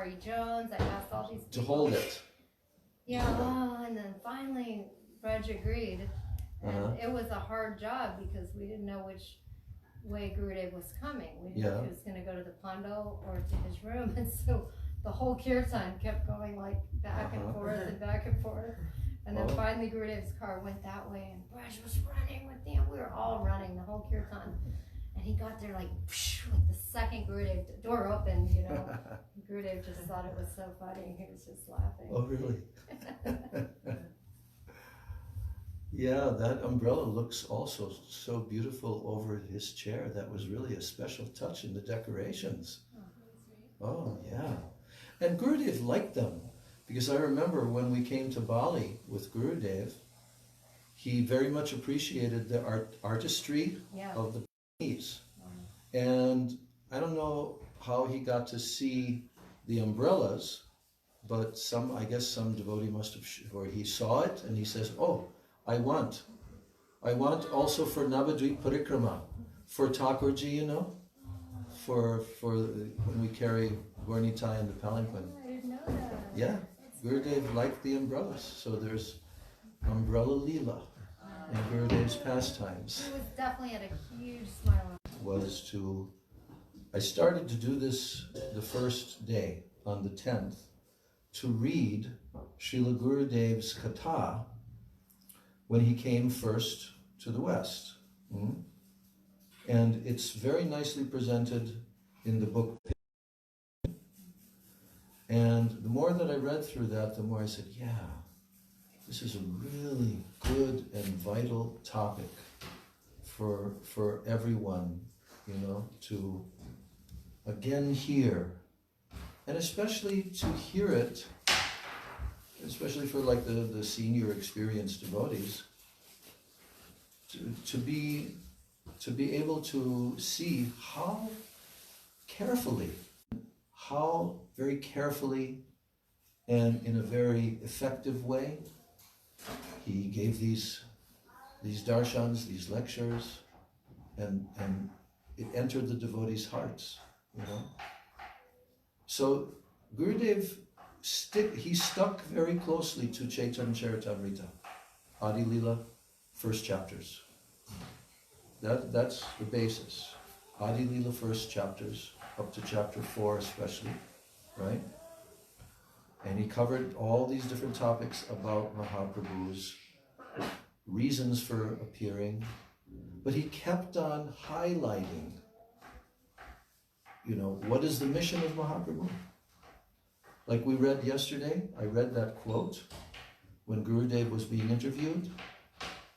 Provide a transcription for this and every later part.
Ari Jones, I asked all these people. To hold it. Yeah, and then finally Braj agreed. And it was a hard job because we didn't know which way Gurudev was coming. We didn't know if he was going to go to the Pando or to his room. And so the whole kirtan kept going like back and forth and back and forth. And then finally Gurudev's car went that way and Braj was running with him. We were all running the whole kirtan. And he got there like the second Gurudev door opened, you know. Gurudev just thought it was so funny. He was just laughing. Oh, really? Yeah, that umbrella looks also so beautiful over his chair. That was really a special touch in the decorations. Oh, yeah. And Gurudev liked them, because I remember when we came to Bali with Gurudev, he very much appreciated the artistry of the Burmese. And I don't know how he got to see the umbrellas, but I guess some devotee must have, or he saw it and he says, oh, I want also for Navadvip Parikrama, for Thakurji, you know, for when we carry Gornitai and the palanquin. I didn't know that. Yeah, Gurudev liked the umbrellas, so there's umbrella lila in Gurudev's pastimes. He was definitely had a huge smile. I started to do this the first day, on the 10th, to read Srila Gurudev's Katha when he came first to the West. And it's very nicely presented in the book. And the more that I read through that, the more I said, yeah, this is a really good and vital topic for everyone, you know, to again hear. And especially to hear it, especially for like the senior experienced devotees, to be able to see how very carefully and in a very effective way he gave these darshans, these lectures, and it entered the devotees' hearts, you know. So Gurudev stuck very closely to Chaitanya Charitamrita, Adi Lila, first chapters. That's the basis. Adi Lila first chapters, up to chapter 4 especially, right? And he covered all these different topics about Mahaprabhu's reasons for appearing, but he kept on highlighting, you know, what is the mission of Mahaprabhu? Like we read yesterday, I read that quote when Gurudev was being interviewed.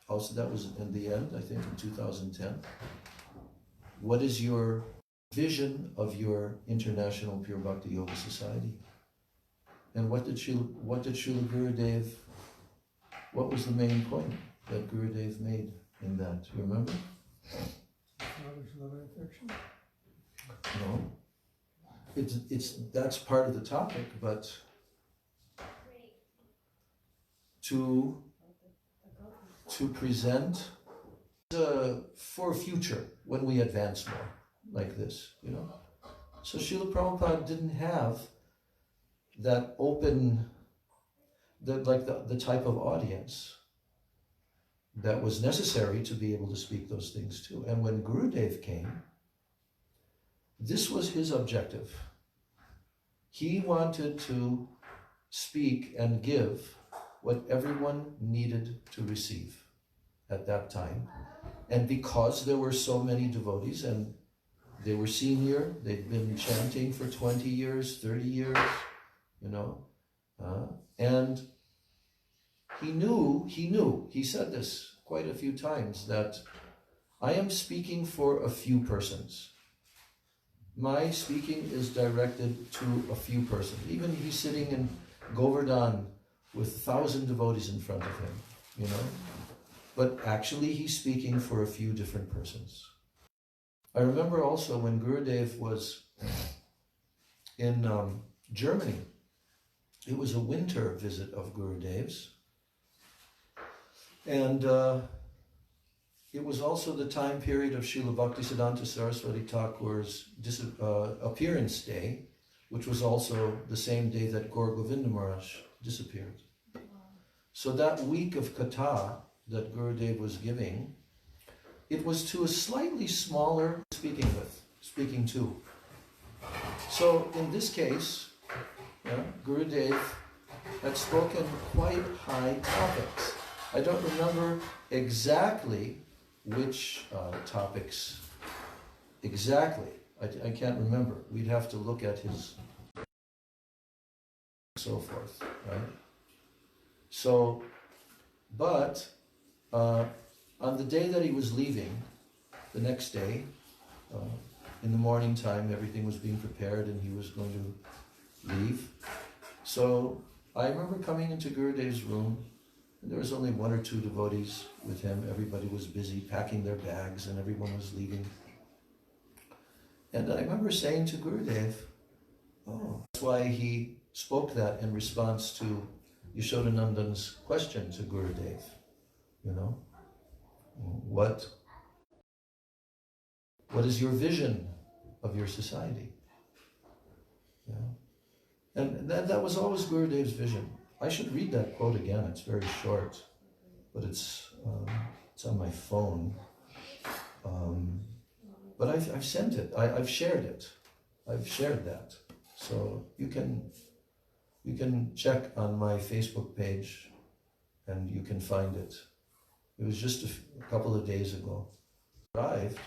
Also, that was in the end, I think, in 2010. What is your vision of your International Pure Bhakti Yoga Society? And what did Srila Gurudev, what was the main point that Gurudev made in that? Do you remember? Knowledge, love, and affection. No. That's part of the topic, but to present for future when we advance more like this, you know. So Srila Prabhupada didn't have that open, the type of audience that was necessary to be able to speak those things too. And when Gurudev came, this was his objective. He wanted to speak and give what everyone needed to receive at that time. And because there were so many devotees and they were senior, they'd been chanting for 20 years, 30 years, you know, and he said this quite a few times, that I am speaking for a few persons. My speaking is directed to a few persons. Even he's sitting in Govardhan with 1,000 devotees in front of him, you know. But actually he's speaking for a few different persons. I remember also when Gurudev was in Germany, it was a winter visit of Gurudev's. And it was also the time period of Srila Bhaktisiddhanta Saraswati Thakur's appearance day, which was also the same day that Gaur Govinda Maharaj disappeared. So that week of Katha that Gurudev was giving, it was to a slightly smaller speaking to. So in this case, Gurudev had spoken quite high topics. I don't remember exactly which topics exactly. I can't remember. We'd have to look at his so forth, right? So, but on the day that he was leaving, the next day, in the morning time, everything was being prepared and he was going to leave. So I remember coming into Gurudev's room, and there was only one or two devotees with him. Everybody was busy packing their bags and everyone was leaving. And I remember saying to Gurudev, oh, that's why he spoke that in response to Yashodanandan's question to Gurudev. What is your vision of your society? And that was always Gurudev's vision. I should read that quote again. It's very short, but it's on my phone. But I've sent it. I've shared it. I've shared that. So you can check on my Facebook page, and you can find it. It was just a couple of days ago. Arrived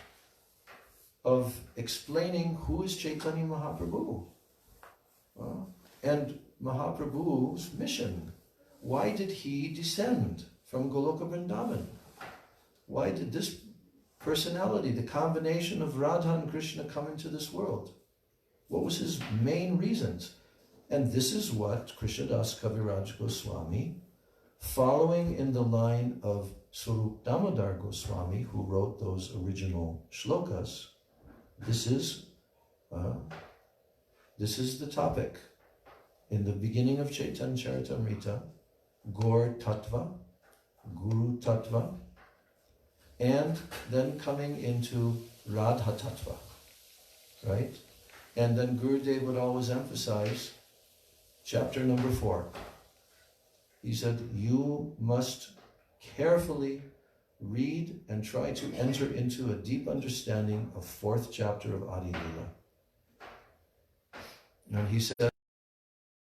of explaining who is Chaitanya Mahaprabhu and Mahaprabhu's mission. Why did he descend from Goloka Vrindavan? Why did this personality, the combination of Radha and Krishna, come into this world? What was his main reasons? And this is what Krishnadas Kaviraj Goswami, following in the line of Swarup Damodar Goswami, who wrote those original shlokas, this is the topic. In the beginning of Chaitanya Charitamrita, Gaur Tattva, Guru Tattva, and then coming into Radha Tattva, right? And then Gurudev would always emphasize chapter number 4. He said, you must carefully read and try to enter into a deep understanding of 4th chapter of Adi Lila. And he said, if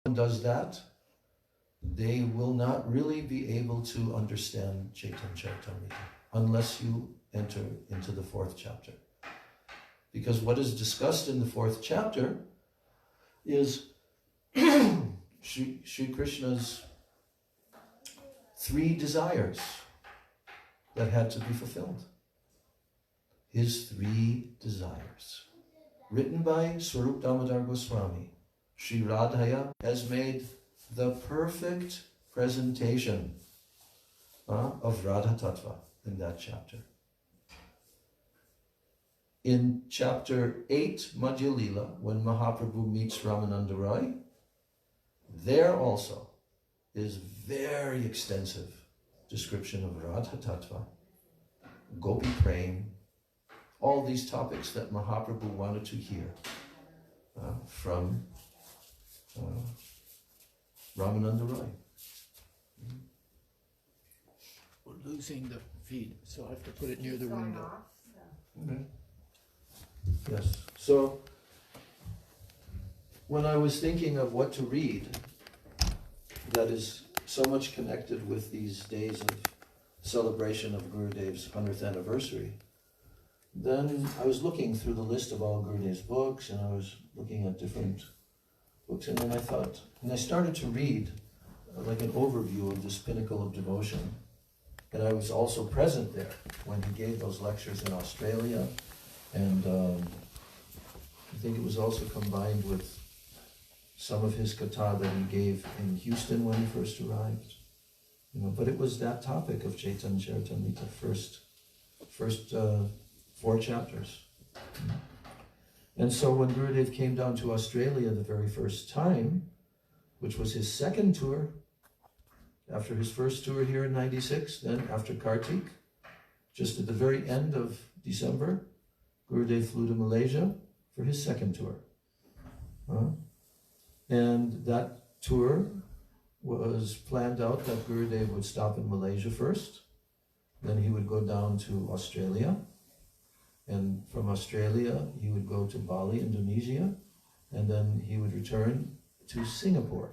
one does that, they will not really be able to understand Chaitanya Charitamrita unless you enter into the 4th chapter. Because what is discussed in the 4th chapter is Shri Krishna's 3 desires that had to be fulfilled. His 3 desires. Written by Swarup Damodar Goswami, Sri Radhaya has made the perfect presentation of Radha Tattva in that chapter. In chapter 8, Madhya Lila, when Mahaprabhu meets Ramananda Roy, there also is very extensive description of Radha Tattva, Gopi Prem, all these topics that Mahaprabhu wanted to hear from Ramananda Roy. We're losing the feed, so I have to put it near the window. Okay. Yes. So, when I was thinking of what to read that is so much connected with these days of celebration of Gurudev's 100th anniversary, then I was looking through the list of all Gurudev's books, and I was looking at different books, and then I thought, and I started to read like an overview of this pinnacle of devotion. And I was also present there when he gave those lectures in Australia, and I think it was also combined with some of his katha that he gave in Houston when he first arrived. But it was that topic of Chaitanya Charitamrita, first 4 chapters. And so when Gurudev came down to Australia the very first time, which was his 2nd tour, after his first tour here in '96, then after Kartik, just at the very end of December, Gurudev flew to Malaysia for his 2nd tour. And that tour was planned out that Gurudev would stop in Malaysia first, then he would go down to Australia, and from Australia he would go to Bali, Indonesia, and then he would return to Singapore,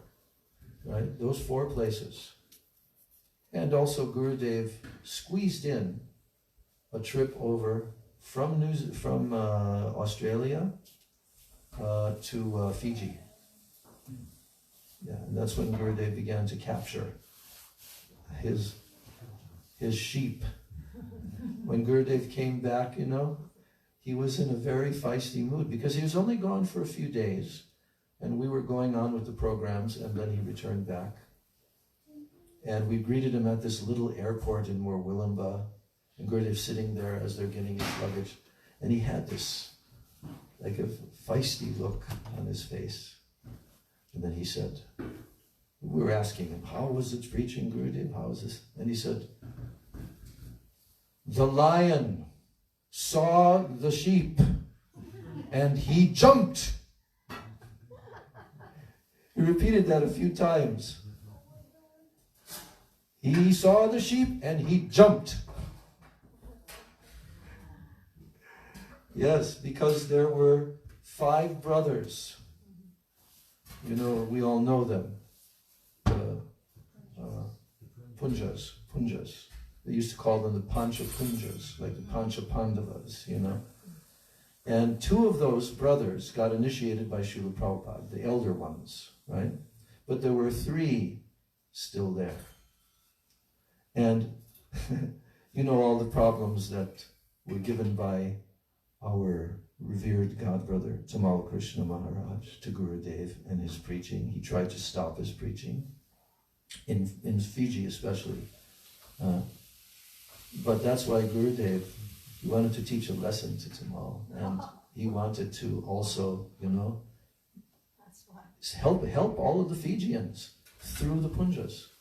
right? Those 4 places. And also Gurudev squeezed in a trip over from Australia to Fiji. Yeah, and that's when Gurudev began to capture his sheep. When Gurudev came back, he was in a very feisty mood because he was only gone for a few days, and we were going on with the programs, and then he returned back. And we greeted him at this little airport in Murwillumbah, and Gurudev sitting there as they're getting his luggage, and he had this like a feisty look on his face. And then he said, we were asking him, how was it preaching, Gurudev? How was this? And he said, the lion saw the sheep and he jumped. He repeated that a few times. He saw the sheep and he jumped. Yes, because there were 5 brothers. We all know them. Punjas. They used to call them the Pancha Punjas, like the Pancha Pandavas, And 2 of those brothers got initiated by Srila Prabhupada, the elder ones, right? But there were 3 still there. And all the problems that were given by our revered godbrother Tamal Krishna Maharaj to Gurudev and his preaching. He tried to stop his preaching, in Fiji especially. But that's why Gurudev, he wanted to teach a lesson to Tamal, and he wanted to also, help all of the Fijians through the Punjas.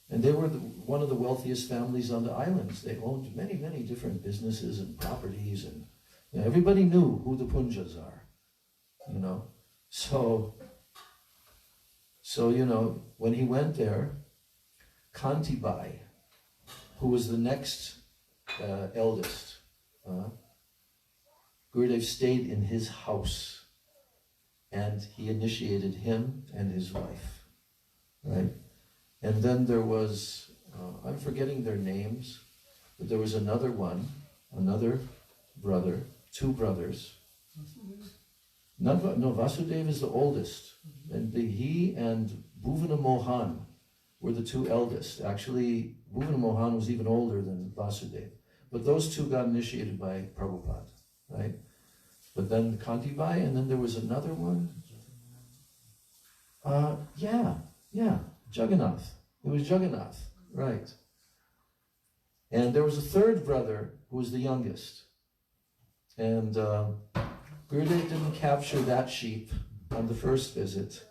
And they were one of the wealthiest families on the islands. They owned many, many different businesses and properties, and everybody knew who the Punjas are, So, when he went there, Kantibai, who was the next eldest, Gurudev stayed in his house, and he initiated him and his wife, right? And then there was, I'm forgetting their names, but there was another brother, 2 brothers. No, Vasudev is the oldest. And he and Bhuvana Mohan were the 2 eldest. Actually, Bhuvana Mohan was even older than Vasudev. But those 2 got initiated by Prabhupada, right? But then Kantibai, and then there was another one. Jagannath. It was Jagannath, right. And there was a 3rd brother who was the youngest. And Gurudev didn't capture that sheep on the first visit,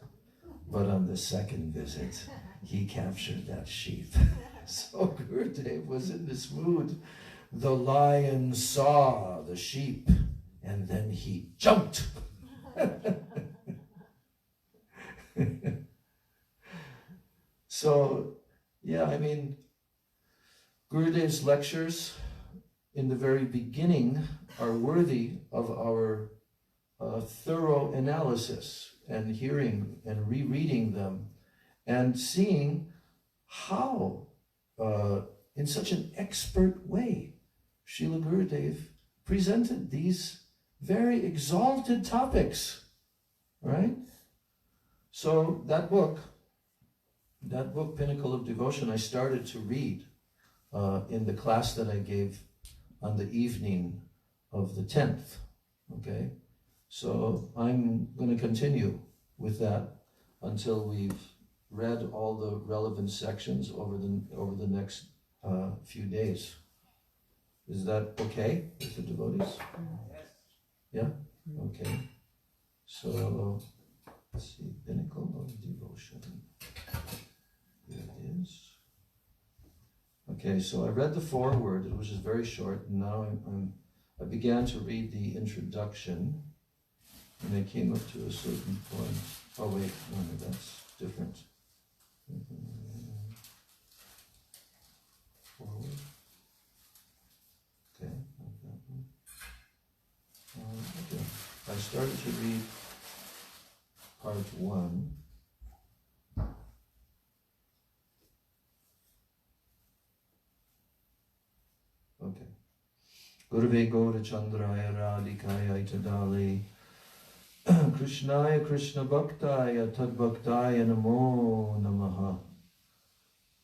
but on the second visit, he captured that sheep. So Gurudev was in this mood. The lion saw the sheep, and then he jumped. So, Gurudev's lectures in the very beginning are worthy of our thorough analysis and hearing and rereading them and seeing how, in such an expert way, Srila Gurudev presented these very exalted topics, right? So that book, Pinnacle of Devotion, I started to read in the class that I gave on the evening of the 10th, okay? So I'm going to continue with that until we've read all the relevant sections over the next few days. Is that okay with the devotees? Yeah? Okay. So, let's see, Pinnacle of Devotion. Here it is. Okay, so I read the foreword, which is very short, and now I began to read the introduction, and I came up to a certain point. Oh wait, no, that's different. Forward. Okay, like that one. Okay, I started to read part 1. Okay. Gurave Gaura Chandraya Radhikaya Itadale Krishnaya Krishna Bhaktaya Tadbhaktaya Namo Namaha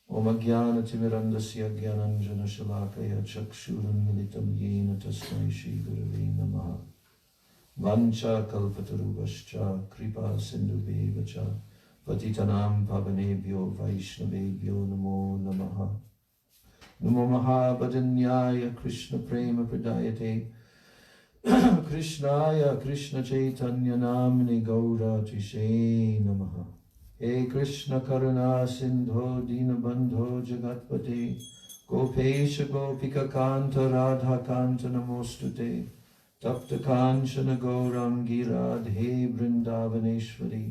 Om Ajnana Timirandasya Jnananjana Shalakaya Chakshuran Militam Yena Tasmai Shri Gurave Namaha Vancha Kalpatarubhascha Kripa Sindhubhevacha Patitanam Pavanebhyo Vaishnavebhyo Namo Namaha Namo Mahabhadanyaya Krishna Prema Pradayate Krishnaya Krishna Chaitanya Namini Gaura Tishe Namaha He Krishna Karuna Sindho Dinabandho Jagatpate Gopesha Gopika Kanta Radha Kanta Namostute Tapta Kanchana Gaurangi Radhe Vrindavaneshwari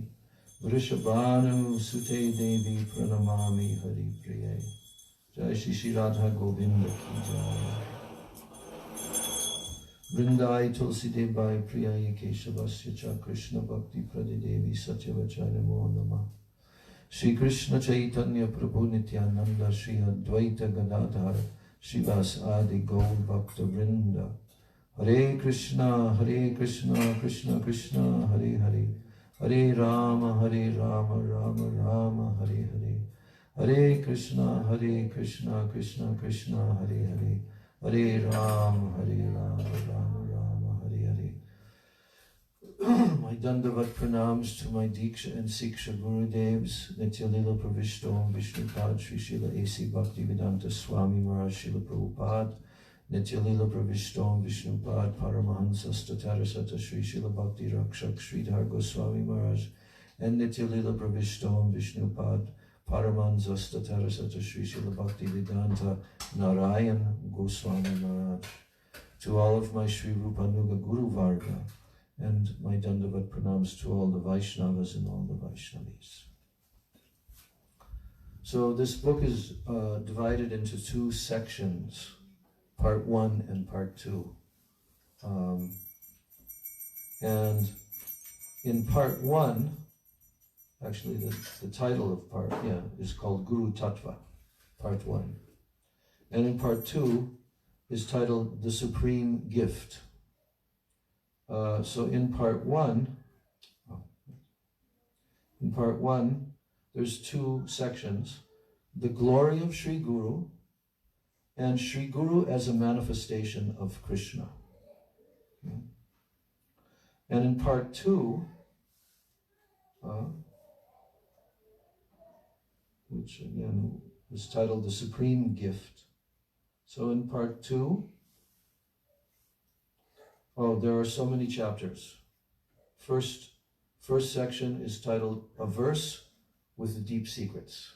Vrishabhanu Sute Devi Pranamami Hari Priye Jai Shri Shri Radha Govinda Ki Jai Vrindai Tulsi Debai Priyaye Keshavasya Cha Krishna Bhakti Pradidevi Satyavacha Namo Namah Shri Krishna Chaitanya Prabhu Nityananda Shri Advaita Gadadhar Shivas Adi Gaur Bhakta Vrinda Hare Krishna Krishna Krishna Hare Hare Hare Rama Rama Rama Hare Hare Hare Krishna Krishna Krishna Hare Hare Hare Rama Rama Hare Hare. My Dandavat pranams to my Diksha and Siksha Gurudevs, Nityalila Pravishtom Vishnupad Sri Srila A.C. Bhaktivedanta Swami Maharaj Srila Prabhupada, Nityalila Pravishtom Vishnupad Paramahansa Statarasata Sri Srila Bhakti Rakshak Sridhar Goswami Maharaj, and Nityalila Pravishtom Vishnupad Paramahansa Statarasata Sri Srila Bhaktivedanta Narayan Goswami Maharaj. To all of my Sri Rupanuga Guru Varga, and my Dandavat pranams to all the Vaishnavas and all the Vaishnavis. So this book is divided into 2 sections, part 1 and part 2. And in part 1, actually the title of part, is called Guru Tattva, part 1. And in part 2 is titled The Supreme Gift. So in part 1, there's 2 sections: the glory of Sri Guru and Sri Guru as a manifestation of Krishna. And in part 2, which again is titled The Supreme Gift. So in part 2, there are so many chapters. First section is titled A Verse with the Deep Secrets.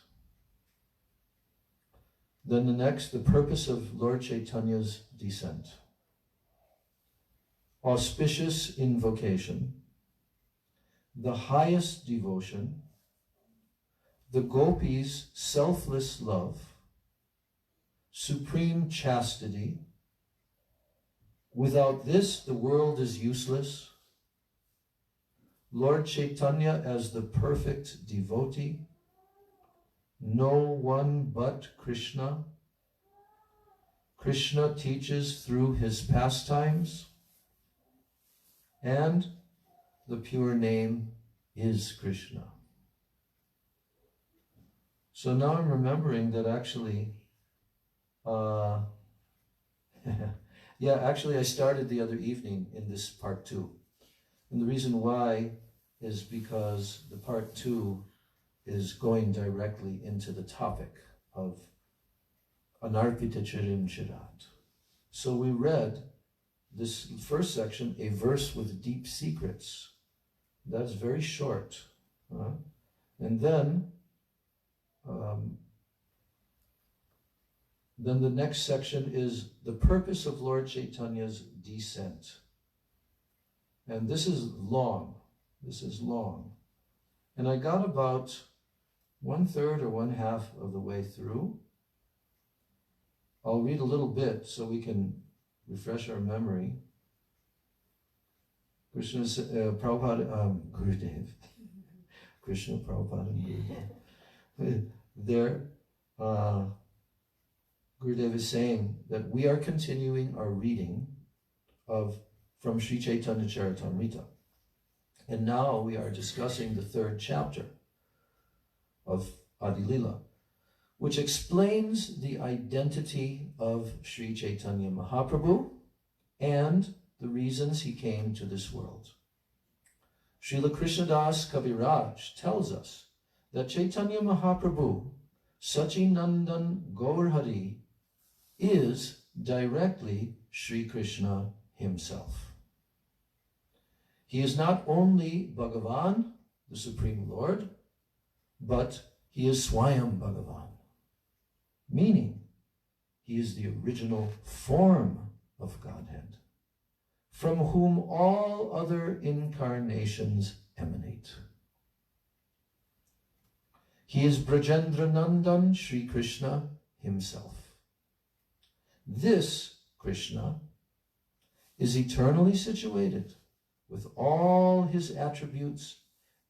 Then the next, the purpose of Lord Chaitanya's descent. Auspicious invocation. The highest devotion. The gopis' selfless love. Supreme chastity. Without this, the world is useless. Lord Chaitanya as the perfect devotee. No one but Krishna. Krishna teaches through his pastimes. And the pure name is Krishna. So now I'm remembering that actually, I started the other evening in this part 2. And the reason why is because the part 2 is going directly into the topic of Anarpita Chirim Chirat. So we read this first section, a verse with deep secrets. That's very short. And then the next section is the purpose of Lord Chaitanya's descent. And this is long. And I got about 1/3 or 1/2 of the way through. I'll read a little bit so we can refresh our memory. Krishna's Prabhupada, Gurudev, Krishna, Prabhupada, and Gurudev. There, Gurudev is saying that we are continuing our reading from Sri Chaitanya Charitamrita. And now we are discussing the 3rd chapter of Adi Lila, which explains the identity of Sri Chaitanya Mahaprabhu and the reasons he came to this world. Srila Krishnadas Kaviraj tells us that Chaitanya Mahaprabhu, Sachinandan Gaurhari, is directly Sri Krishna himself. He is not only Bhagavan, the Supreme Lord, but he is Swayam Bhagavan, meaning he is the original form of Godhead, from whom all other incarnations emanate. He is Brajendra Nandan, Sri Krishna himself. This Krishna is eternally situated with all his attributes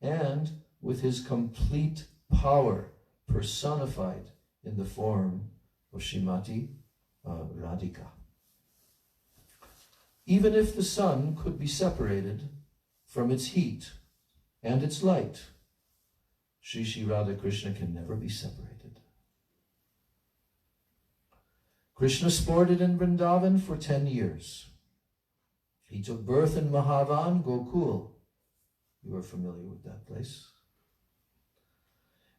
and with his complete power personified in the form of Srimati Radhika. Even if the sun could be separated from its heat and its light, Sri Sri Radha Krishna can never be separated. Krishna sported in Vrindavan for 10 years. He took birth in Mahavan, Gokul. You are familiar with that place.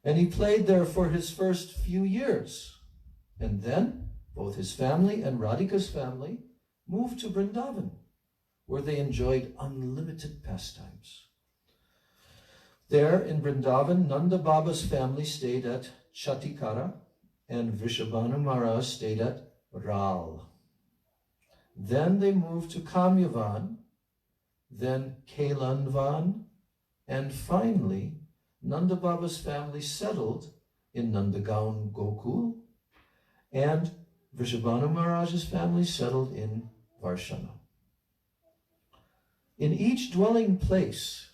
And he played there for his first few years. And then both his family and Radhika's family moved to Vrindavan, where they enjoyed unlimited pastimes. There in Vrindavan, Nanda Baba's family stayed at Chatikara, and Vrishabhanu Maharaj stayed at Ral. Then they moved to Kamyavan, then Kailanvan, and finally Nanda Baba's family settled in Nandagaon Gokul, and Vrishabhanu Maharaj's family settled in Varshana. In each dwelling place,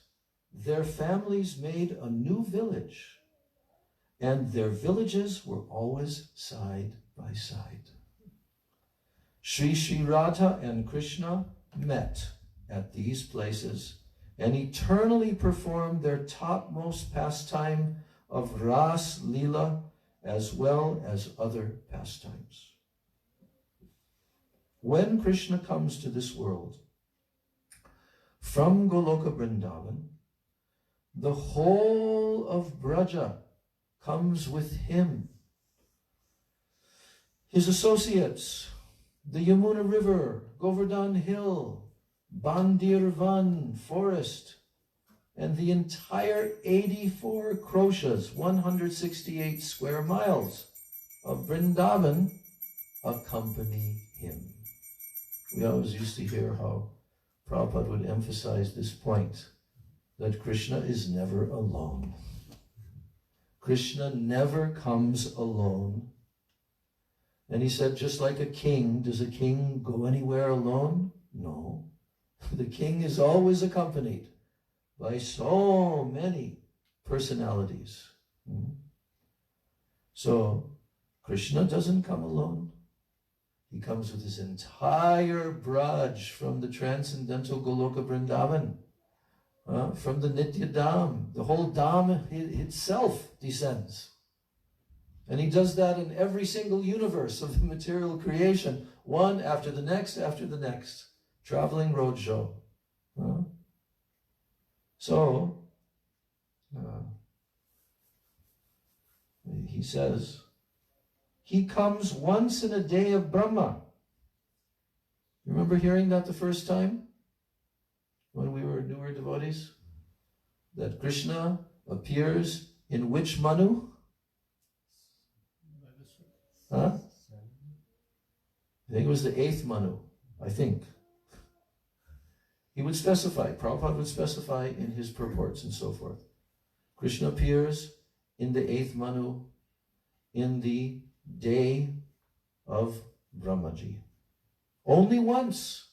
their families made a new village, and their villages were always side by side. Sri Sri Radha and Krishna met at these places and eternally performed their topmost pastime of Ras Lila as well as other pastimes. When Krishna comes to this world, from Goloka Vrindavan, the whole of Braja comes with him. His associates, the Yamuna River, Govardhan Hill, Bandirvan Forest, and the entire 84 kroshas, 168 square miles of Vrindavan accompany him. We always used to hear how Prabhupada would emphasize this point, that Krishna is never alone. Krishna never comes alone. And he said, just like a king, does a king go anywhere alone? No. The king is always accompanied by so many personalities. So Krishna doesn't come alone. He comes with his entire Braj from the transcendental Goloka Vrindavan, from the Nitya Dham. The whole Dham itself descends. And he does that in every single universe of the material creation, one after the next, traveling roadshow. So, he says, he comes once in a day of Brahma. You remember hearing that the first time? When we were newer devotees? That Krishna appears in which Manu? Huh? I think it was the 8th Manu, I think. He would specify, Prabhupada would specify in his purports and so forth. Krishna appears in the 8th Manu, in the day of Brahmaji. Only once.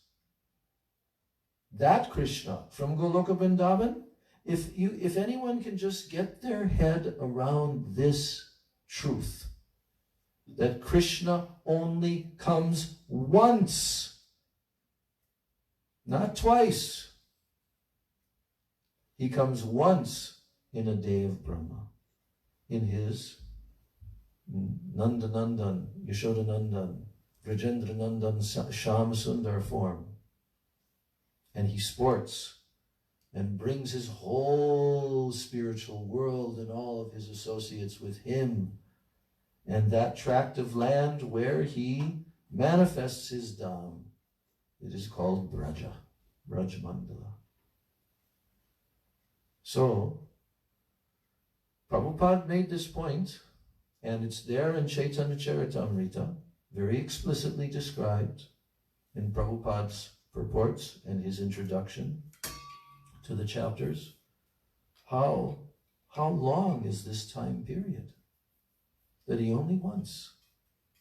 That Krishna from Goloka Vrindavan, if anyone can just get their head around this truth, that Krishna only comes once, not twice. He comes once in a day of Brahma, in his Nandanandan, Yashodanandan, Vrajendranandan, Sham Sundar form. And he sports and brings his whole spiritual world and all of his associates with him. And that tract of land where he manifests his Dham, it is called Braja, Braj Mandala. So, Prabhupada made this point, and it's there in Chaitanya Charitamrita, very explicitly described in Prabhupada's purports and his introduction to the chapters. How long is this time period? That he only once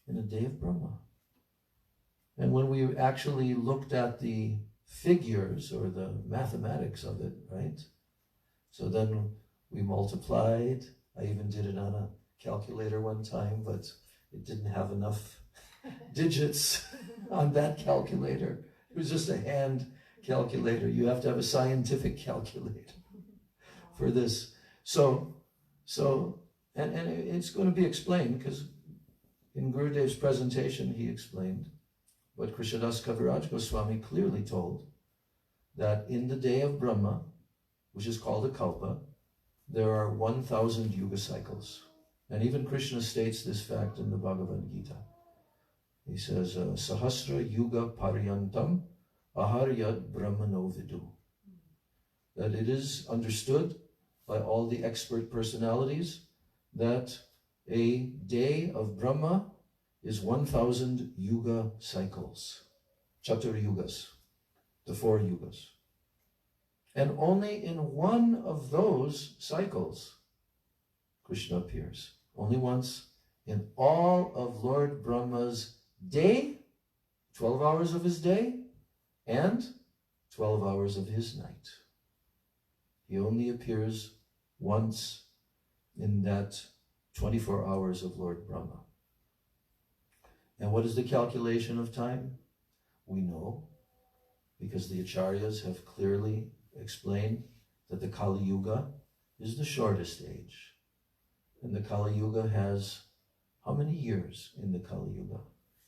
in a day of Brahma. And when we actually looked at the figures or the mathematics of it, right? So then we multiplied. I even did it on a calculator one time, but it didn't have enough digits on that calculator. It was just a hand calculator. You have to have a scientific calculator for this. So and it's going to be explained, because in Gurudev's presentation he explained what Krishnadas Kaviraj Goswami clearly told, that in the day of Brahma, which is called a kalpa, there are 1,000 yuga cycles. And even Krishna states this fact in the Bhagavad Gita. He says, Sahasra yuga paryantam aharyad brahmano vidu. That it is understood by all the expert personalities that a day of Brahma is 1,000 yuga cycles. Chatur yugas, the 4 yugas. And only in one of those cycles, Krishna appears. Only once in all of Lord Brahma's day, 12 hours of his day, and 12 hours of his night. He only appears once in that 24 hours of Lord Brahma. And what is the calculation of time? We know, because the Acharyas have clearly explained that the Kali Yuga is the shortest age. And the Kali Yuga has how many years in the Kali Yuga?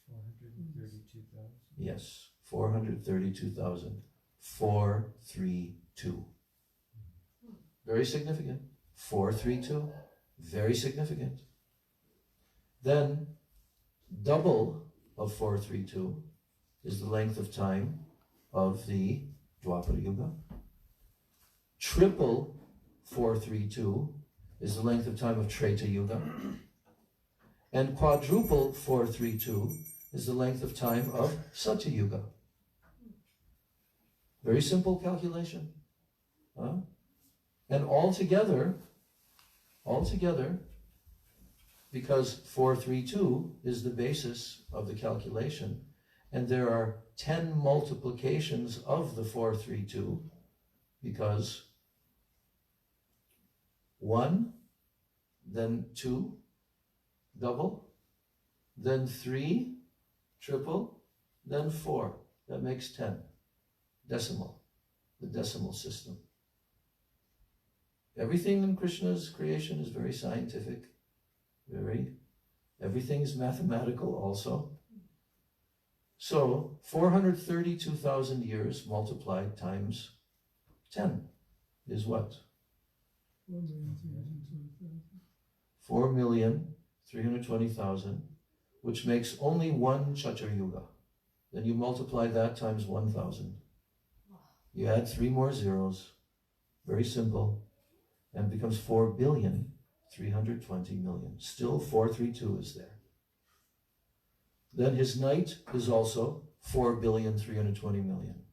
432,000. Yes, 432,000. 432. Very significant. 432. Very significant. Then double of 432 is the length of time of the Dwapara Yuga. Triple 432 is the length of time of Treta Yuga. And quadruple 432 is the length of time of Satya Yuga. Very simple calculation. And altogether, because 432 is the basis of the calculation, and there are 10 multiplications of the 432, because 1, then 2, double, then 3, triple, then 4. That makes 10. Decimal, the decimal system. Everything in Krishna's creation is very scientific. Everything is mathematical also. So 432,000 years multiplied times 10 is what? 4,320,000, which makes only one Chatur Yuga. Then you multiply that times 1,000. You add 3 more zeros, very simple, and it becomes 4,320,000,000. Still 432 is there. Then his night is also 4,320,000,000.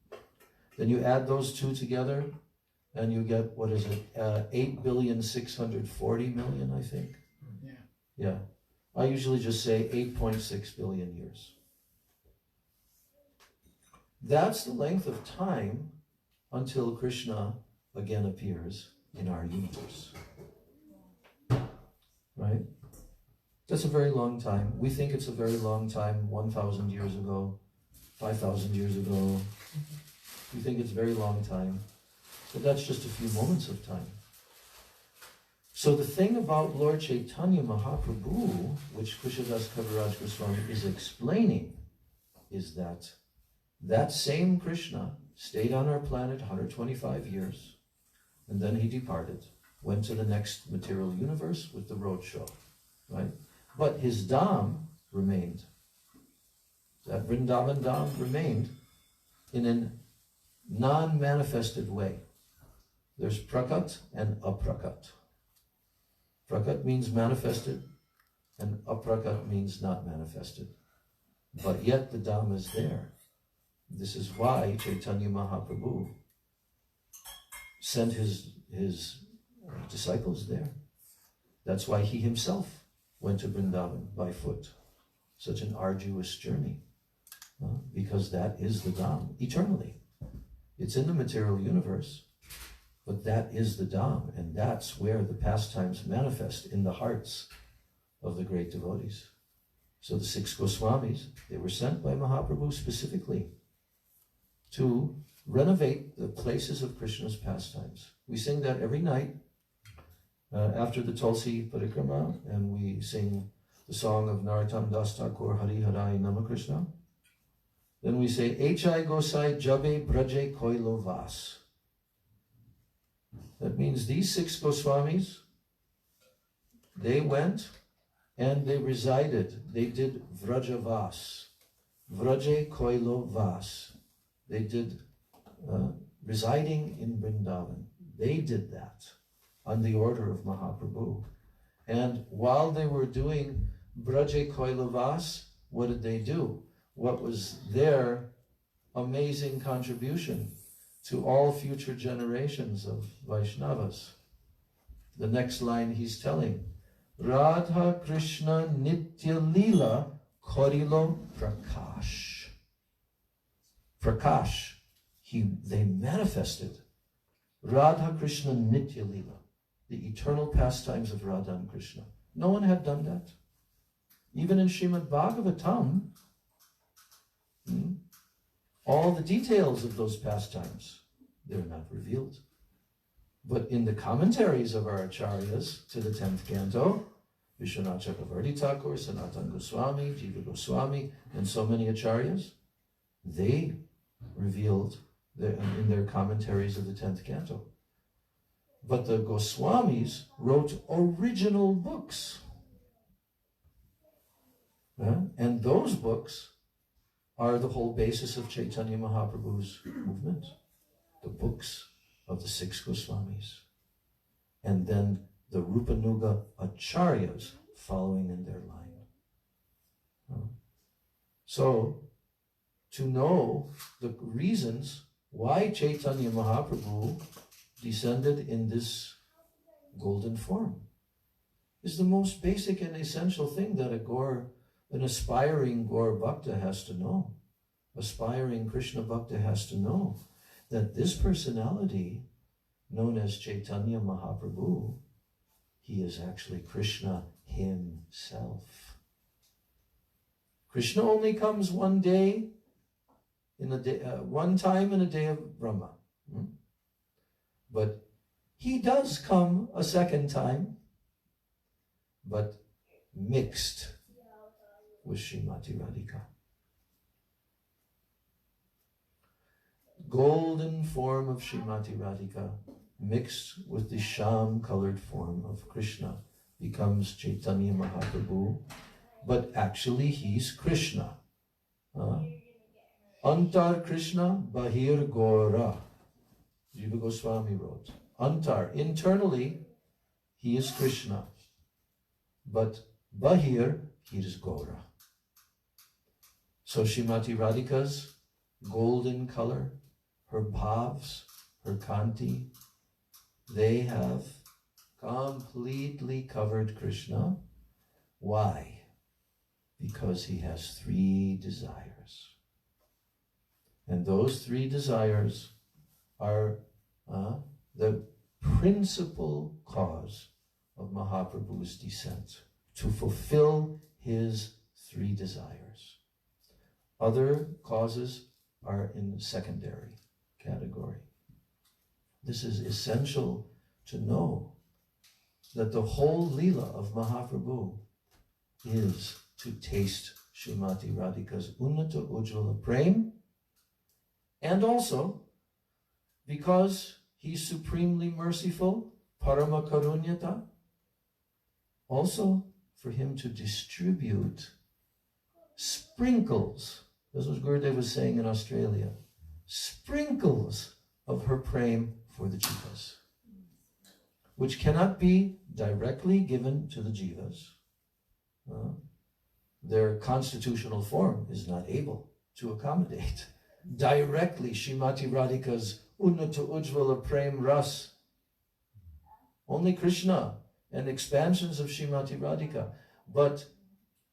Then you add those two together, and you get, what is it, 8,640,000,000, I think. Yeah. Yeah. I usually just say 8.6 billion years. That's the length of time until Krishna again appears in our universe. Right? That's a very long time. We think it's a very long time, 1,000 years ago, 5,000 years ago. We think it's a very long time. But that's just a few moments of time. So the thing about Lord Chaitanya Mahaprabhu, which Krishnadas Kaviraj Goswami is explaining, is that that same Krishna stayed on our planet 125 years, and then he departed, went to the next material universe with the roadshow, right? But his Dham remained. That Vrindavan Dham remained in a non-manifested way. There's prakat and aprakat. Prakat means manifested, and aprakat means not manifested. But yet the Dham is there. This is why Chaitanya Mahaprabhu sent his disciples there. That's why he himself went to Vrindavan by foot. Such an arduous journey. Because that is the Dham, eternally. It's in the material universe, but that is the Dham, and that's where the pastimes manifest, in the hearts of the great devotees. So the 6 Goswamis, they were sent by Mahaprabhu specifically to renovate the places of Krishna's pastimes. We sing that every night after the Tulsi Parikrama, and we sing the song of Narottam Das Thakur Hari Harai Nama Krishna. Then we say, H.I. Gosai Jabe Braje Koilo Vas. That means these 6 Goswamis, they went and they resided. They did Vrajavas. Vraje Koilo Vas. They did residing in Vrindavan. They did that on the order of Mahaprabhu. And while they were doing Braje Koilo Vas, what did they do? What was their amazing contribution to all future generations of Vaishnavas? The next line he's telling, Radha Krishna Nitya Lila Korilo Prakash. Prakash, they manifested Radha Krishna Nitya Lila, the eternal pastimes of Radha and Krishna. No one had done that. Even in Srimad Bhagavatam, all the details of those pastimes, they're not revealed. But in the commentaries of our acharyas to the 10th canto, Vishwanath Chakravarti Thakur, Sanatana Goswami, Jiva Goswami, and so many acharyas, they revealed in their commentaries of the 10th canto. But the Goswamis wrote original books. And those books are the whole basis of Chaitanya Mahaprabhu's movement. The books of the 6 Goswamis. And then the Rupanuga Acharyas following in their line. So, to know the reasons why Chaitanya Mahaprabhu descended in this golden form is the most basic and essential thing that an aspiring Gaur Bhakta has to know. Aspiring Krishna Bhakta has to know that this personality, known as Chaitanya Mahaprabhu, he is actually Krishna himself. Krishna only comes one day, one time in a day of Brahma. But he does come a second time, but mixed with Srimati Radhika. Golden form of Srimati Radhika mixed with the sham-colored form of Krishna becomes Chaitanya Mahaprabhu, but actually he's Krishna. Antar Krishna, Bahir Gora. Jiva Goswami wrote. Antar, internally, he is Krishna, but Bahir, he is Gora. So Srimati Radhika's golden color, her bhavs, her kanti, they have completely covered Krishna. Why? Because he has 3 desires. And those 3 desires are the principal cause of Mahaprabhu's descent, to fulfill his 3 desires. Other causes are in the secondary category. This is essential to know, that the whole Leela of Mahaprabhu is to taste Srimati Radhika's Unnata Ujjvala Prem, and also because he's supremely merciful, Parama Karunyata, also for him to distribute sprinkles. This was Gurudev was saying in Australia, sprinkles of her prem for the jivas, which cannot be directly given to the jivas. Their constitutional form is not able to accommodate directly Srimati Radhika's Unnata Ujjvala Prem Ras. Only Krishna and expansions of Srimati Radhika. But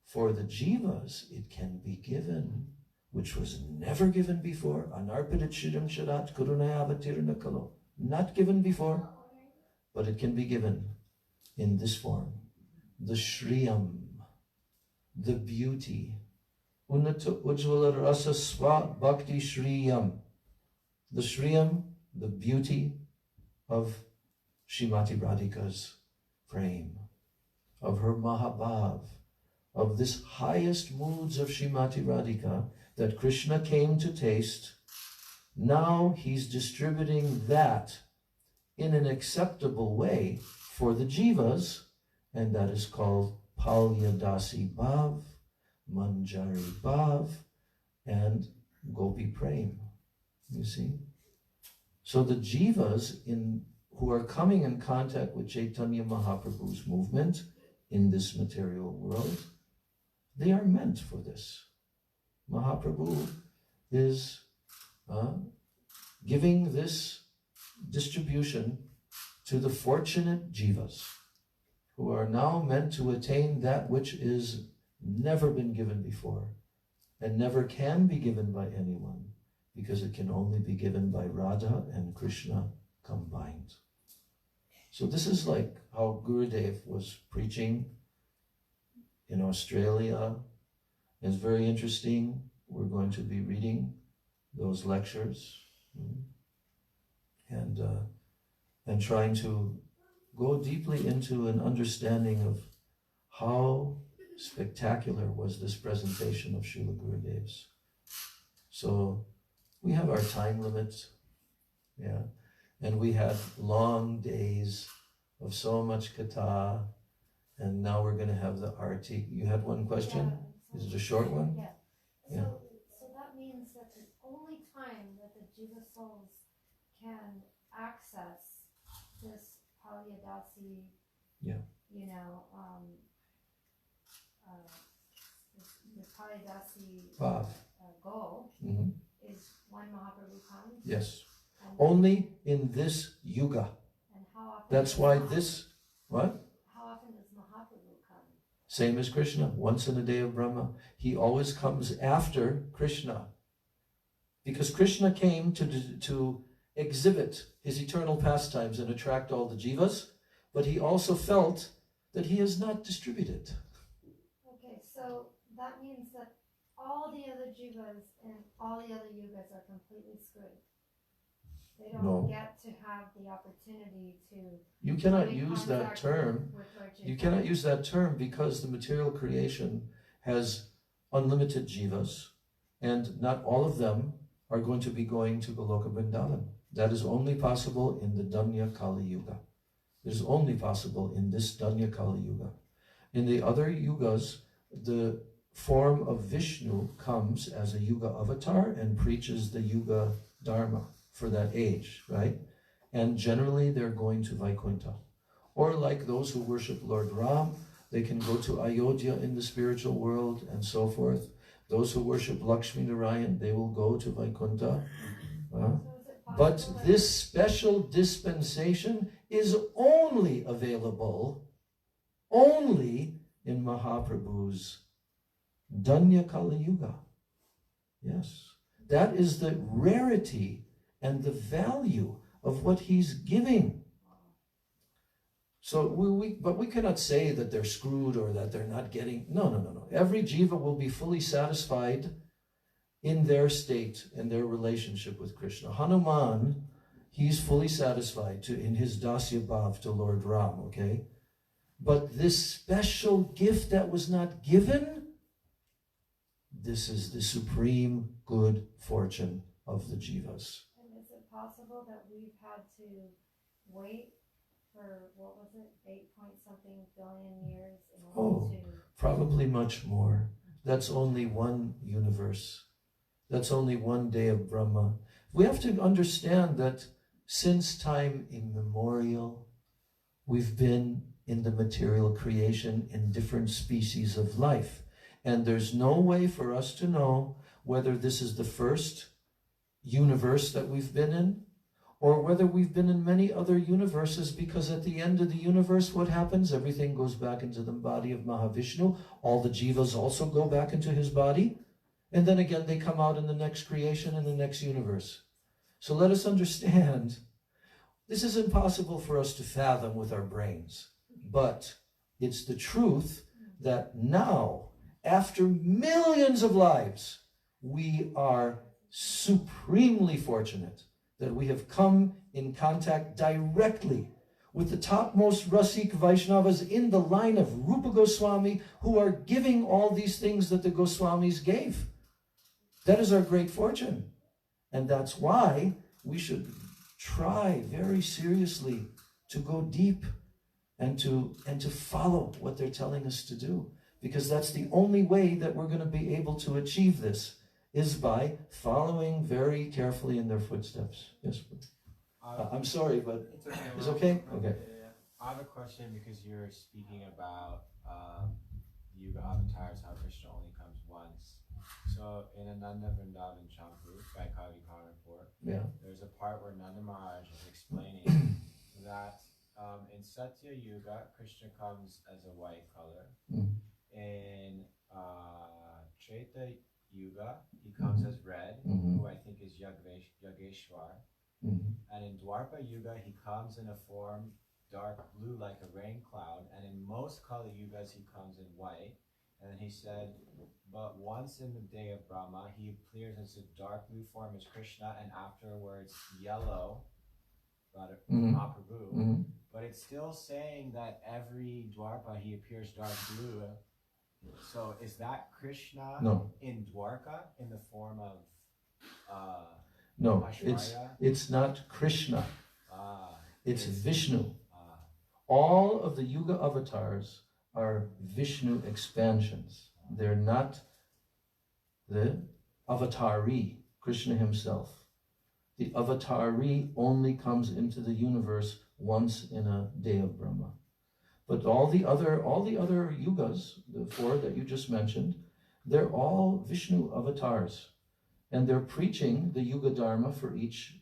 for the jivas, it can be given, which was never given before. Anarpitat Shiram Sharat Karunaya Avatirna Kalo. Not given before, but it can be given in this form. The Shriyam, the beauty. Unnata Ujjvala Rasa Sva Bhakti Shriyam. The Shriyam, the beauty of Srimati Radhika's frame, of her Mahabhav, of this highest moods of Srimati Radhika that Krishna came to taste. Now he's distributing that in an acceptable way for the jivas, and that is called Palya Dasi Bhav, Manjari Bhav, and Gopi Prem. You see? So the jivas who are coming in contact with Chaitanya Mahaprabhu's movement in this material world, they are meant for this. Mahaprabhu is giving this distribution to the fortunate jivas who are now meant to attain that which is never been given before and never can be given by anyone, because it can only be given by Radha and Krishna combined. So this is like how Gurudev was preaching in Australia. It's very interesting. We're going to be reading those lectures and trying to go deeply into an understanding of how spectacular was this presentation of Srila Gurudev's. So we have our time limits, and we had long days of so much Katha, and now we're going to have the arti. You had one question? Yeah. Is it a short one? Yeah. So that means that the only time that the jiva souls can access this Palyadasi, the Palyadasi goal is when Mahaprabhu comes? Yes. Only in this yuga. And how often? That's why this, what? How often does Mahaprabhu come? Same as Krishna, once in a day of Brahma. He always comes after Krishna. Because Krishna came to exhibit his eternal pastimes and attract all the jivas, but he also felt that he is not distributed. Okay, so that means that all the other jivas and all the other yugas are completely screwed. They don't get to have the opportunity to... You cannot use that term. You cannot use that term because the material creation has unlimited jivas, and not all of them are going to be going to Goloka Vrindavan. That is only possible in the Danya Kali Yuga. It is only possible in this Danya Kali Yuga. In the other yugas, the form of Vishnu comes as a yuga avatar and preaches the yuga dharma for that age, right? And generally they're going to Vaikuntha. Or like those who worship Lord Ram, they can go to Ayodhya in the spiritual world and so forth. Those who worship Lakshmi Narayan, they will go to Vaikuntha. But this special dispensation is only available only in Mahaprabhu's Danya Kali Yuga. Yes. That is the rarity and the value of what he's giving. So but we cannot say that they're screwed or that they're not getting. No. Every jiva will be fully satisfied in their state and their relationship with Krishna. Hanuman, he's fully satisfied in his dasya bhav to Lord Ram, okay? But this special gift that was not given, this is the supreme good fortune of the jivas. And is it possible that we've had to wait for, what was it, 8-point-something billion years in order to... Probably much more. That's only one universe. That's only one day of Brahma. We have to understand that since time immemorial, we've been in the material creation in different species of life. And there's no way for us to know whether this is the first universe that we've been in, or whether we've been in many other universes, because at the end of the universe, what happens? Everything goes back into the body of Mahavishnu. All the jivas also go back into his body. And then again, they come out in the next creation, in the next universe. So let us understand, this is impossible for us to fathom with our brains. But it's the truth that now, after millions of lives, we are supremely fortunate that we have come in contact directly with the topmost Rasik Vaishnavas in the line of Rupa Goswami, who are giving all these things that the Goswamis gave. That is our great fortune. And that's why we should try very seriously to go deep and to follow what they're telling us to do. Because that's the only way that we're going to be able to achieve this, is by following very carefully in their footsteps. Yes. I'm sorry, but it's okay. it's okay? Okay. Yeah. I have a question, because you're speaking about Yuga avatars, how Krishna only comes once. So in Ananda Vrindavan Champu, by Kavi Karnapur, there's a part where Nanda Maharaj is explaining that in Satya Yuga, Krishna comes as a white color. In Treta Yuga, he comes as red, who I think is Yogeshwar. And in Dwarpa Yuga, he comes in a form dark blue like a rain cloud. And in most Kali Yugas, he comes in white. And then he said, but once in the day of Brahma, he appears as a dark blue form as Krishna, and afterwards yellow, Mahaprabhu. But it's still saying that every Dwarpa, he appears dark blue. So is that Krishna in Dwarka in the form of no, Ashwarya? it's not Krishna. It's Vishnu. All of the Yuga avatars are Vishnu expansions. They're not the avatari, Krishna himself. The avatari only comes into the universe once in a day of Brahma. But all the other yugas, the four that you just mentioned, they're all Vishnu avatars. And they're preaching the Yuga Dharma for each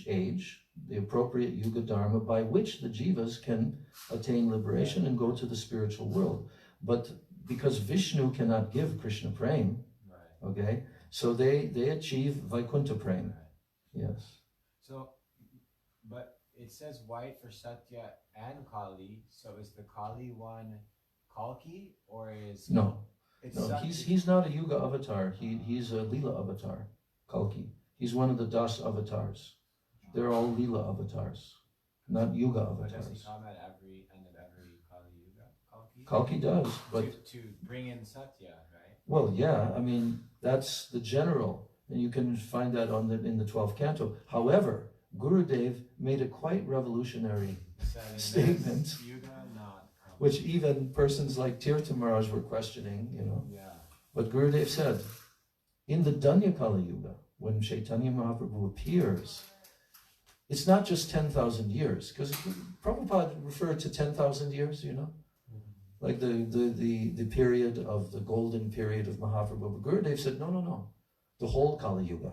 age, the appropriate Yuga Dharma by which the jivas can attain liberation and go to the spiritual world. But because Vishnu cannot give Krishna Prem, okay, so they achieve Vaikuntha Prem. Yes. So, but it says white for Satya and Kali, so is the Kali one Kalki, or is... No, he's not a Yuga avatar, he's a Leela avatar, Kalki. He's one of the Das avatars. They're all Leela avatars, not Yuga avatars. But does he come at every end of every Kali Yuga, Kalki? Kalki does, but... To bring in Satya, right? Well, yeah, I mean, that's the general, and you can find that in the 12th canto. However, Gurudev made a quite revolutionary statement, which even persons like Tirtha Maharaj were questioning, you know. Yeah. But Gurudev said, in the Danya Kali Yuga, when Chaitanya Mahaprabhu appears, it's not just 10,000 years, because Prabhupada referred to 10,000 years, you know, like the period of the golden period of Mahaprabhu. But Gurudev said, no, the whole Kali Yuga.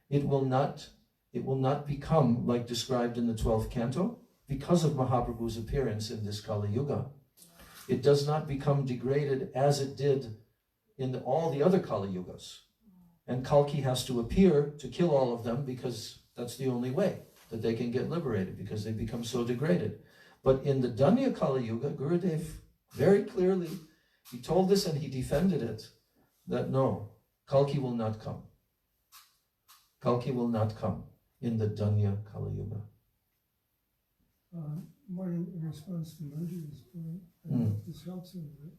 It will not it will not become like described in the 12th canto because of Mahaprabhu's appearance in this Kali Yuga. It does not become degraded as it did in all the other Kali Yugas. And Kalki has to appear to kill all of them because that's the only way that they can get liberated, because they become so degraded. But in the Danya Kali Yuga, Gurudev very clearly, he told this and he defended it, that no, Kalki will not come. Kalki will not come in the Danya Kali Yuga. One in response to Manju's point, I don't know if this helps a little bit.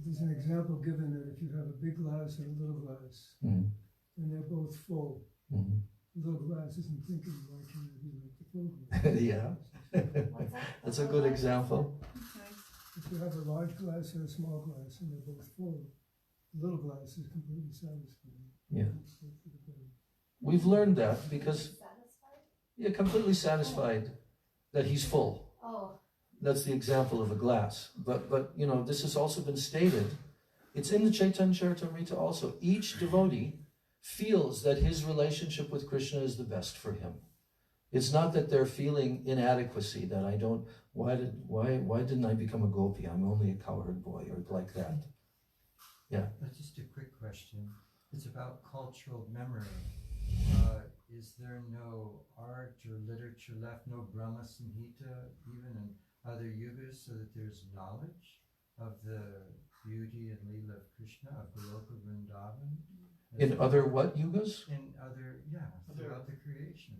There's an example given that if you have a big glass and a little glass, and they're both full, the little glass isn't thinking, why can't it be like the full glass? Yeah, that's a good example. If you have a large glass and a small glass and they're both full, the little glass is completely satisfied. Yeah. We've learned that because you're completely satisfied that he's full. Oh. That's the example of a glass. But you know, this has also been stated. It's in the Chaitanya Charitamrita also. Each devotee feels that his relationship with Krishna is the best for him. It's not that they're feeling inadequacy, that I don't, why didn't I become a gopi? I'm only a cowherd boy, or like that. Yeah. Just a quick question. It's about cultural memory. Is there no art or literature left, no Brahma Samhita, even in other yugas, so that there's knowledge of the beauty and Leela of Krishna, of Goloka Vrindavan? In other what yugas? In other, throughout the creation,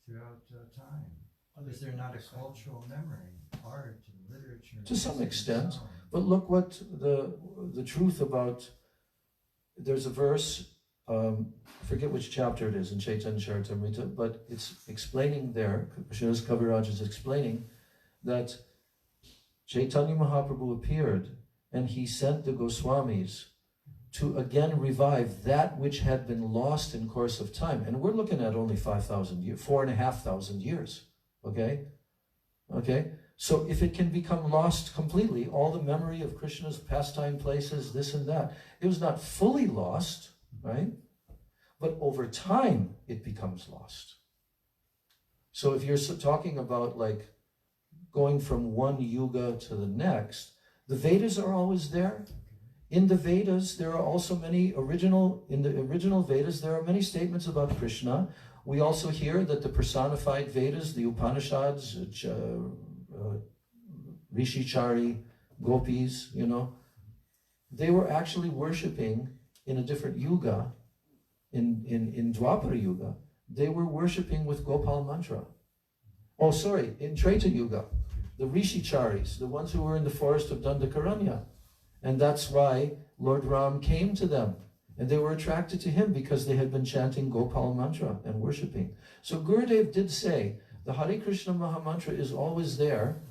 throughout time. Is there not a cultural memory, art and literature? To some extent. But look what the truth about, there's a verse, I forget which chapter it is in Chaitanya Charitamrita, but it's explaining there, Srila Kaviraj is explaining that Chaitanya Mahaprabhu appeared and he sent the Goswamis to again revive that which had been lost in course of time. And we're looking at only 5,000 years, 4,500 years, okay? Okay? So if it can become lost completely, all the memory of Krishna's pastime places, this and that, it was not fully lost, right? But over time, it becomes lost. So if you're talking about like going from one yuga to the next, the Vedas are always there. In the Vedas, there are also many in the original Vedas, there are many statements about Krishna. We also hear that the personified Vedas, the Upanishads, Rishichari, Gopis, you know, they were actually worshipping in a different yuga, in Dwapara Yuga, they were worshipping with Gopal mantra. Oh, sorry, in Treta Yuga, the Rishicharis, the ones who were in the forest of Dandakaranya. And that's why Lord Ram came to them. And they were attracted to him because they had been chanting Gopal mantra and worshipping. So Gurudev did say, the Hare Krishna Mahamantra is always there.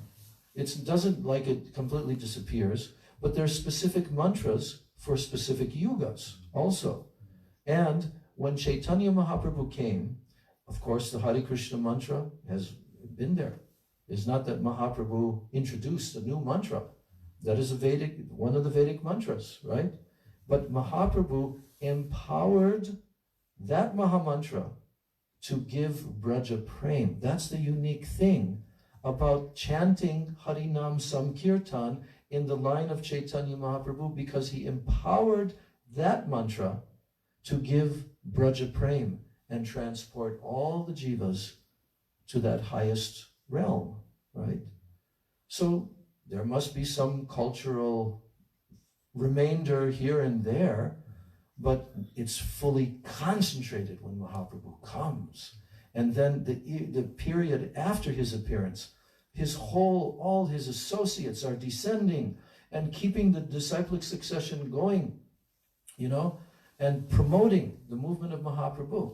It doesn't like it completely disappears, but there's specific mantras for specific yugas also. And when Chaitanya Mahaprabhu came, of course, the Hare Krishna mantra has been there. It's not that Mahaprabhu introduced a new mantra. That is one of the Vedic mantras, right? But Mahaprabhu empowered that Mahamantra to give Braja Prem. That's the unique thing about chanting Harinam Samkirtan in the line of Chaitanya Mahaprabhu, because he empowered that mantra to give Braja Prem and transport all the jivas to that highest realm, right? So there must be some cultural remainder here and there, but it's fully concentrated when Mahaprabhu comes. And then the period after his appearance, all his associates are descending and keeping the disciplic succession going, you know, and promoting the movement of Mahaprabhu.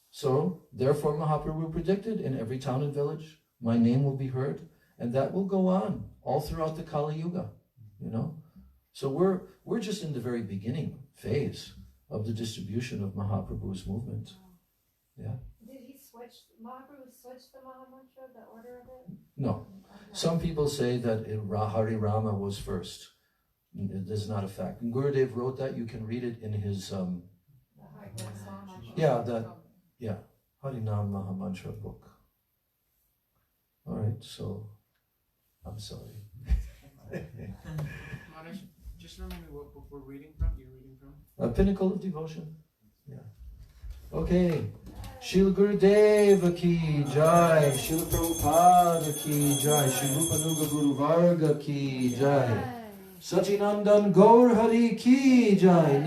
So, therefore Mahaprabhu predicted, in every town and village, my name will be heard, and that will go on all throughout the Kali Yuga, you know. So we're just in the very beginning phase of the distribution of Mahaprabhu's movement. Yeah. Did Mahaprabhu switch the Mahamantra, the order of it? No. Some people say that Hare Rama was first. It is not a fact. And Gurudev wrote that. You can read it in his... Harinam Mahamantra book. Alright, so I'm sorry. Maharaj, just remind me what book we're reading from? You're reading from? A Pinnacle of Devotion. Yeah. Okay. Srila Gurudev ki jai. Srila Prabhupada ki jai. Srila Rupanuga Guru Varga ki jai. Sachinandan Gaur Hari ki jai.